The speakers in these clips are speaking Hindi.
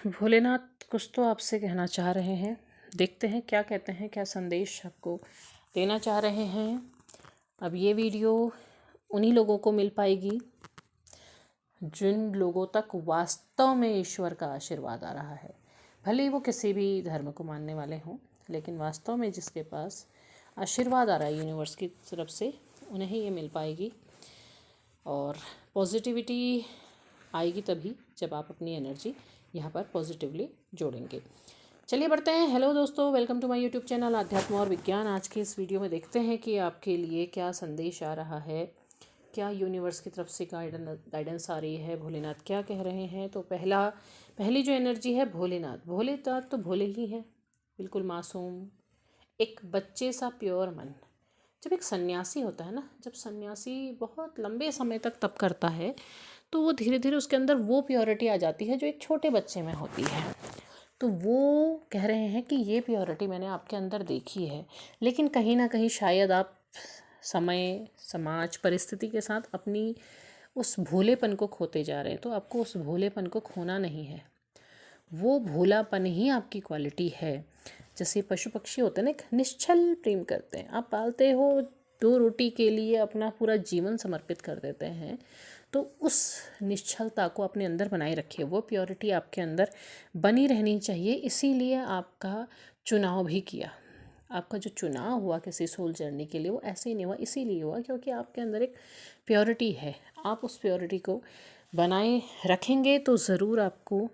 भोलेनाथ कुछ तो आपसे कहना चाह रहे हैं। देखते हैं क्या कहते हैं, क्या संदेश आपको देना चाह रहे हैं। अब ये वीडियो उन्हीं लोगों को मिल पाएगी जिन लोगों तक वास्तव में ईश्वर का आशीर्वाद आ रहा है। भले ही वो किसी भी धर्म को मानने वाले हों, लेकिन वास्तव में जिसके पास आशीर्वाद आ रहा है यूनिवर्स की तरफ से, उन्हें ही ये मिल पाएगी। और पॉजिटिविटी आएगी तभी जब आप अपनी एनर्जी यहाँ पर पॉजिटिवली जोड़ेंगे। चलिए बढ़ते हैं। हेलो दोस्तों, welcome to my YouTube channel अध्यात्म और विज्ञान। आज के इस वीडियो में देखते हैं कि आपके लिए क्या संदेश आ रहा है, क्या यूनिवर्स की तरफ से गाइडेंस आ रही है, भोलेनाथ क्या कह रहे हैं। तो पहली जो एनर्जी है भोलेनाथ तो भोले ही हैं, बिल्कुल मासूम, एक बच्चे सा प्योर मन। जब एक सन्यासी होता है ना, जब सन्यासी बहुत लंबे समय तक तप करता है तो वो धीरे धीरे उसके अंदर वो प्योरिटी आ जाती है जो एक छोटे बच्चे में होती है। तो वो कह रहे हैं कि ये प्योरिटी मैंने आपके अंदर देखी है, लेकिन कहीं ना कहीं शायद आप समय, समाज, परिस्थिति के साथ अपनी उस भोलेपन को खोते जा रहे हैं। तो आपको उस भोलेपन को खोना नहीं है, वो भोलापन ही आपकी क्वालिटी है। जैसे पशु पक्षी होते हैं ना, एक निश्चल प्रेम करते हैं। आप पालते हो, 2 रोटी के लिए अपना पूरा जीवन समर्पित कर देते हैं। तो उस निश्चलता को अपने अंदर बनाए रखिए, वो प्योरिटी आपके अंदर बनी रहनी चाहिए। इसीलिए आपका चुनाव भी किया। आपका जो चुनाव हुआ किसी सोल जर्नी के लिए, वो ऐसे ही नहीं हुआ, इसीलिए हुआ क्योंकि आपके अंदर एक प्योरिटी है। आप उस प्योरिटी को बनाए रखेंगे तो ज़रूर आपको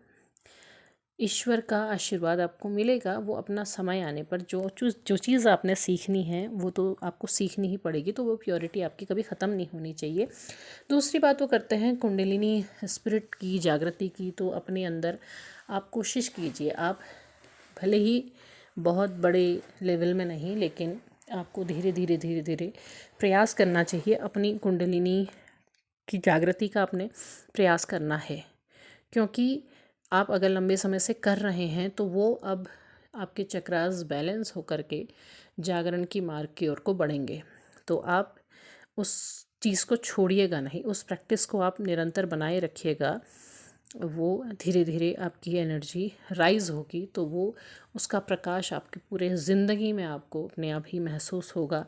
ईश्वर का आशीर्वाद आपको मिलेगा। वो अपना समय आने पर जो चीज़ आपने सीखनी है वो तो आपको सीखनी ही पड़ेगी। तो वो प्योरिटी आपकी कभी ख़त्म नहीं होनी चाहिए। दूसरी बात वो करते हैं कुंडलिनी स्पिरिट की, जागृति की। तो अपने अंदर आप कोशिश कीजिए, आप भले ही बहुत बड़े लेवल में नहीं, लेकिन आपको धीरे धीरे प्रयास करना चाहिए। अपनी कुंडलिनी की जागृति का आपने प्रयास करना है, क्योंकि आप अगर लंबे समय से कर रहे हैं तो वो अब आपके चक्रास बैलेंस होकर के जागरण की मार्ग की ओर को बढ़ेंगे। तो आप उस चीज़ को छोड़िएगा नहीं, उस प्रैक्टिस को आप निरंतर बनाए रखिएगा। वो धीरे धीरे आपकी एनर्जी राइज होगी तो वो उसका प्रकाश आपके पूरे ज़िंदगी में आपको अपने आप ही महसूस होगा।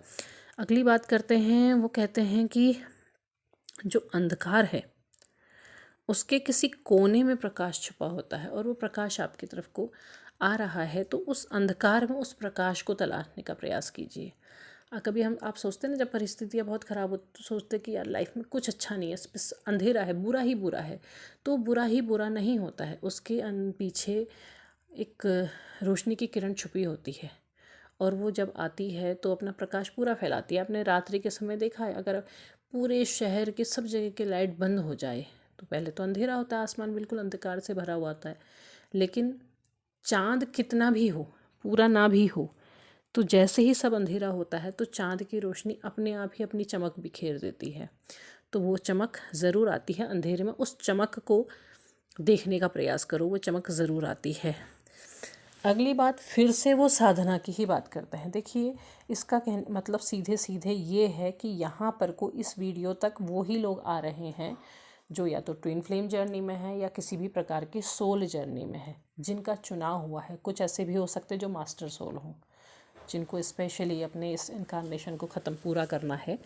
अगली बात करते हैं। वो कहते हैं कि जो अंधकार है उसके किसी कोने में प्रकाश छुपा होता है, और वो प्रकाश आपकी तरफ को आ रहा है। तो उस अंधकार में उस प्रकाश को तलाशने का प्रयास कीजिए। कभी आप सोचते हैं ना, जब परिस्थितियाँ बहुत ख़राब हो तो सोचते कि यार लाइफ में कुछ अच्छा नहीं है, बस अंधेरा है, बुरा ही बुरा है। तो बुरा ही बुरा नहीं होता है, उसके पीछे एक रोशनी की किरण छुपी होती है, और वो जब आती है तो अपना प्रकाश पूरा फैलाती है। आपने रात्रि के समय देखा है, अगर पूरे शहर के सब जगह के लाइट बंद हो जाए तो पहले तो अंधेरा होता है, आसमान बिल्कुल अंधकार से भरा हुआ होता है। लेकिन चाँद कितना भी हो, पूरा ना भी हो, तो जैसे ही सब अंधेरा होता है तो चाँद की रोशनी अपने आप ही अपनी चमक बिखेर देती है। तो वो चमक ज़रूर आती है अंधेरे में। उस चमक को देखने का प्रयास करो, वो चमक ज़रूर आती है। अगली बात फिर से वो साधना की ही बात करते हैं। देखिए, इसका मतलब सीधे सीधे ये है कि यहाँ पर को इस वीडियो तक वो ही लोग आ रहे हैं जो या तो ट्विन फ्लेम जर्नी में है या किसी भी प्रकार की सोल जर्नी में है, जिनका चुनाव हुआ है। कुछ ऐसे भी हो सकते हैं जो मास्टर सोल हों, जिनको स्पेशली अपने इस इनकारनेशन को ख़त्म पूरा करना है,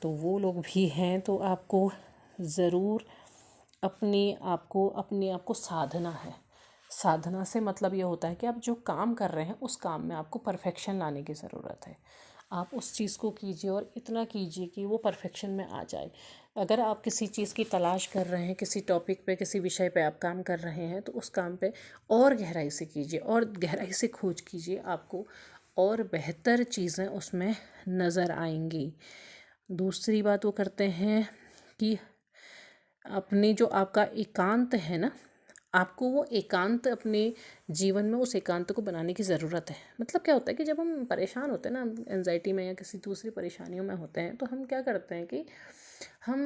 तो वो लोग भी हैं। तो आपको ज़रूर अपने आप को साधना है। साधना से मतलब ये होता है कि आप जो काम कर रहे हैं उस काम में आपको परफेक्शन लाने की ज़रूरत है। आप उस चीज़ को कीजिए और इतना कीजिए कि वो परफेक्शन में आ जाए। अगर आप किसी चीज़ की तलाश कर रहे हैं, किसी टॉपिक पे, किसी विषय पे आप काम कर रहे हैं, तो उस काम पे और गहराई से कीजिए और गहराई से खोज कीजिए। आपको और बेहतर चीज़ें उसमें नज़र आएंगी। दूसरी बात वो करते हैं कि अपने जो आपका एकांत है ना, आपको वो एकांत अपने जीवन में उस एकांत को बनाने की ज़रूरत है। मतलब क्या होता है कि जब हम परेशान होते हैं ना, एंजाइटी में या किसी दूसरी परेशानियों में होते हैं, तो हम क्या करते हैं कि हम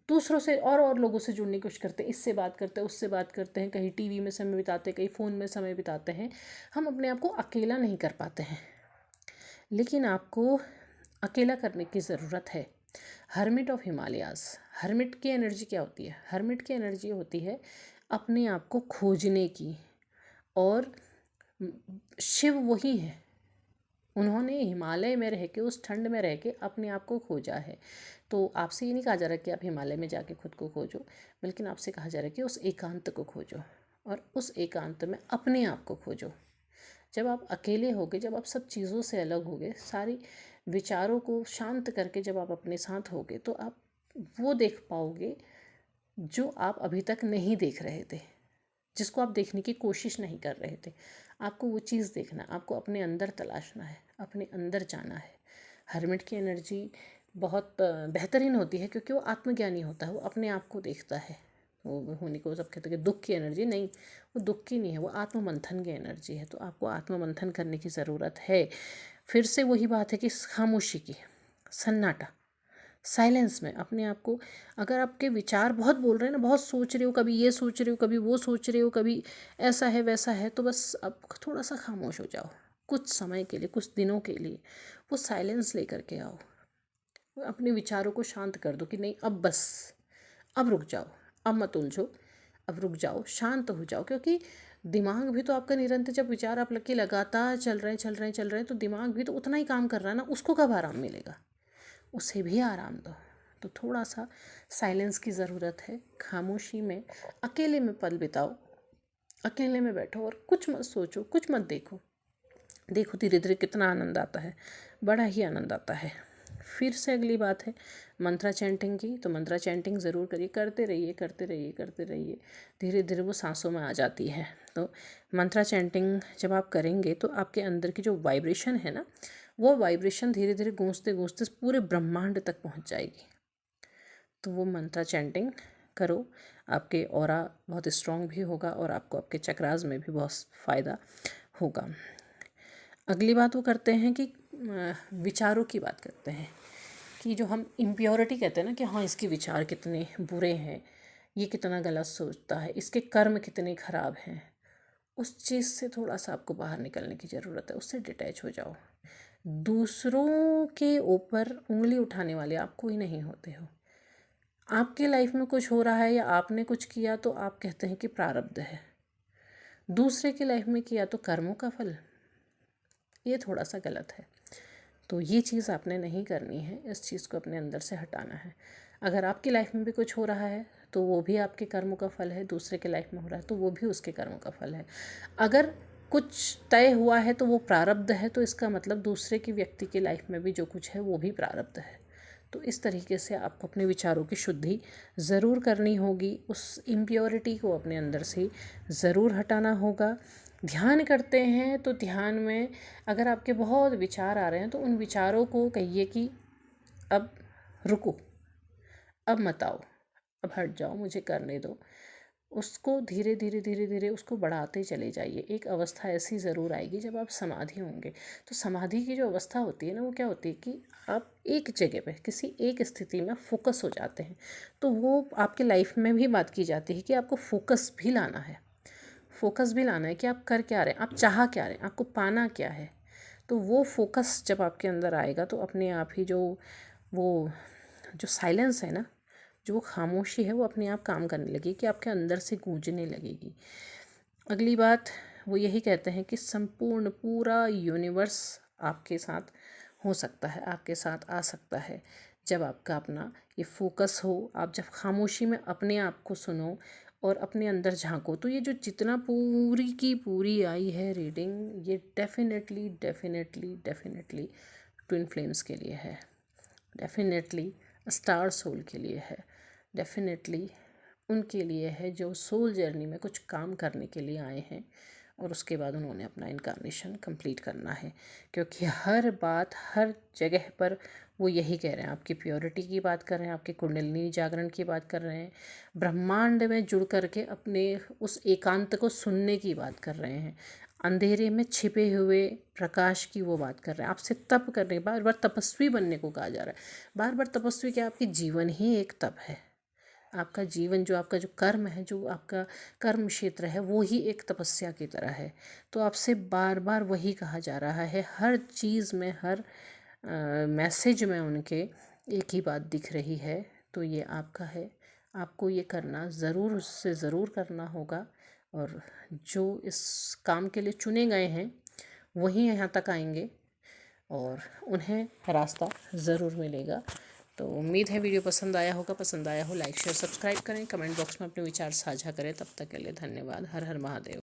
दूसरों से और लोगों से जुड़ने की कोशिश करते हैं। इससे बात करते हैं, उससे बात करते हैं, कहीं टीवी में समय बिताते हैं, कहीं फ़ोन में समय बिताते हैं। हम अपने आप को अकेला नहीं कर पाते हैं। लेकिन आपको अकेला करने की ज़रूरत है। हर्मिट ऑफ हिमालयाज़, हर्मिट की एनर्जी क्या होती है? हर्मिट की एनर्जी होती है अपने आप को खोजने की। और शिव वही है, उन्होंने हिमालय में रह के, उस ठंड में रह के अपने आप को खोजा है। तो आपसे ये नहीं कहा जा रहा कि आप हिमालय में जाके खुद को खोजो, बल्कि आपसे कहा जा रहा है कि उस एकांत को खोजो और उस एकांत में अपने आप को खोजो। जब आप अकेले होगे, जब आप सब चीज़ों से अलग होगे, सारी विचारों को शांत करके जब आप अपने साथ होगे, तो आप वो देख पाओगे जो आप अभी तक नहीं देख रहे थे, जिसको आप देखने की कोशिश नहीं कर रहे थे। आपको वो चीज़ देखना, आपको अपने अंदर तलाशना है, अपने अंदर जाना है। हर्मिट की एनर्जी बहुत बेहतरीन होती है, क्योंकि वो आत्मज्ञानी होता है, वो अपने आप को देखता है। वो होने को सब कहते हैं कि दुख की एनर्जी नहीं, वो दुख की नहीं है, वो आत्म मंथन की एनर्जी है। तो आपको आत्म मंथन करने की ज़रूरत है। फिर से वही बात है कि खामोशी की, सन्नाटा, साइलेंस में अपने आप को, अगर आपके विचार बहुत बोल रहे हैं ना, बहुत सोच रहे हो, कभी ये सोच रहे हो, कभी वो सोच रहे हो, कभी ऐसा है वैसा है, तो बस अब थोड़ा सा खामोश हो जाओ, कुछ समय के लिए, कुछ दिनों के लिए वो साइलेंस लेकर के आओ। अपने विचारों को शांत कर दो कि नहीं, अब बस, अब रुक जाओ, अब मत उलझो, अब रुक जाओ, शांत हो जाओ। क्योंकि दिमाग भी तो आपका निरंतर, जब विचार आप लगे लगातार चल रहे हैं चल रहे हैं चल रहे हैं, तो दिमाग भी तो उतना ही काम कर रहा है ना, उसको कब आराम मिलेगा? उसे भी आराम दो। तो थोड़ा सा साइलेंस की ज़रूरत है। खामोशी में अकेले में पल बिताओ, अकेले में बैठो और कुछ मत सोचो, कुछ मत देखो। देखो धीरे धीरे कितना आनंद आता है, बड़ा ही आनंद आता है। फिर से अगली बात है मंत्रा चैंटिंग की। तो मंत्रा चैंटिंग ज़रूर करिए, करते रहिए करते रहिए करते रहिए, धीरे धीरे वो सांसों में आ जाती है। तो मंत्रा चैंटिंग जब आप करेंगे तो आपके अंदर की जो वाइब्रेशन है ना, वो वाइब्रेशन धीरे धीरे गूंजते गूंजते पूरे ब्रह्मांड तक पहुंच जाएगी। तो वो मंत्रा चैंटिंग करो, आपके ऑरा बहुत स्ट्रॉन्ग भी होगा और आपको आपके चक्रास में भी बहुत फ़ायदा होगा। अगली बात वो करते हैं कि विचारों की बात करते हैं कि जो हम इम्प्योरिटी कहते हैं ना, कि हाँ इसके विचार कितने बुरे हैं, ये कितना गलत सोचता है, इसके कर्म कितने ख़राब हैं। उस चीज़ से थोड़ा सा आपको बाहर निकलने की ज़रूरत है, उससे डिटैच हो जाओ। दूसरों के ऊपर उंगली उठाने वाले आप कोई नहीं होते हो। आपके लाइफ में कुछ हो रहा है या आपने कुछ किया तो आप कहते हैं कि प्रारब्ध है, दूसरे की लाइफ में किया तो कर्मों का फल। ये थोड़ा सा गलत है। तो ये चीज़ आपने नहीं करनी है, इस चीज़ को अपने अंदर से हटाना है। अगर आपकी लाइफ में भी कुछ हो रहा है तो वो भी आपके कर्मों का फल है, दूसरे के लाइफ में हो रहा है तो वो भी उसके कर्मों का फल है। अगर कुछ तय हुआ है तो वो प्रारब्ध है, तो इसका मतलब दूसरे की व्यक्ति की लाइफ में भी जो कुछ है वो भी प्रारब्ध है। तो इस तरीके से आपको अपने विचारों की शुद्धि ज़रूर करनी होगी, उस इम्प्योरिटी को अपने अंदर से ज़रूर हटाना होगा। ध्यान करते हैं तो ध्यान में अगर आपके बहुत विचार आ रहे हैं तो उन विचारों को कहिए कि अब रुको, अब मत आओ, अब हट जाओ, मुझे करने दो। उसको धीरे धीरे धीरे धीरे उसको बढ़ाते चले जाइए। एक अवस्था ऐसी ज़रूर आएगी जब आप समाधि होंगे। तो समाधि की जो अवस्था होती है ना, वो क्या होती है कि आप एक जगह पे किसी एक स्थिति में फोकस हो जाते हैं। तो वो आपके लाइफ में भी बात की जाती है कि आपको फोकस भी लाना है, फोकस भी लाना है कि आप कर क्या रहे हैं, आप चाह क्या रहे हैं, आपको पाना क्या है। तो वो फोकस जब आपके अंदर आएगा तो अपने आप ही वो जो साइलेंस है ना, जो वो खामोशी है, वो अपने आप काम करने लगेगी, कि आपके अंदर से गूंजने लगेगी। अगली बात वो यही कहते हैं कि संपूर्ण पूरा यूनिवर्स आपके साथ हो सकता है, आपके साथ आ सकता है जब आपका अपना ये फोकस हो। आप जब खामोशी में अपने आप को सुनो और अपने अंदर झांको, तो ये जो जितना पूरी की पूरी आई है रीडिंग, ये definitely definitely definitely twin flames के लिए है, डेफिनेटली स्टार सोल के लिए है, डेफिनेटली उनके लिए है जो सोल जर्नी में कुछ काम करने के लिए आए हैं और उसके बाद उन्होंने अपना इनकारनेशन कंप्लीट करना है। क्योंकि हर बात हर जगह पर वो यही कह रहे हैं, आपकी प्योरिटी की बात कर रहे हैं, आपके कुंडलिनी जागरण की बात कर रहे हैं, ब्रह्मांड में जुड़ करके अपने उस एकांत को सुनने की बात कर रहे हैं, अंधेरे में छिपे हुए प्रकाश की वो बात कर रहे हैं, आपसे तप करने, बार बार तपस्वी बनने को कहा जा रहा है। बार बार तपस्वी क्या, आपकी जीवन ही एक तप है। आपका जीवन, जो आपका जो कर्म है, जो आपका कर्म क्षेत्र है, वो ही एक तपस्या की तरह है। तो आपसे बार बार वही कहा जा रहा है, हर चीज़ में, हर मैसेज में उनके एक ही बात दिख रही है। तो ये आपका है, आपको ये करना ज़रूर से ज़रूर करना होगा। और जो इस काम के लिए चुने गए हैं वही यहाँ तक आएंगे और उन्हें रास्ता ज़रूर मिलेगा। तो उम्मीद है वीडियो पसंद आया होगा। पसंद आया हो लाइक शेयर सब्सक्राइब करें, कमेंट बॉक्स में अपने विचार साझा करें। तब तक के लिए धन्यवाद। हर हर महादेव।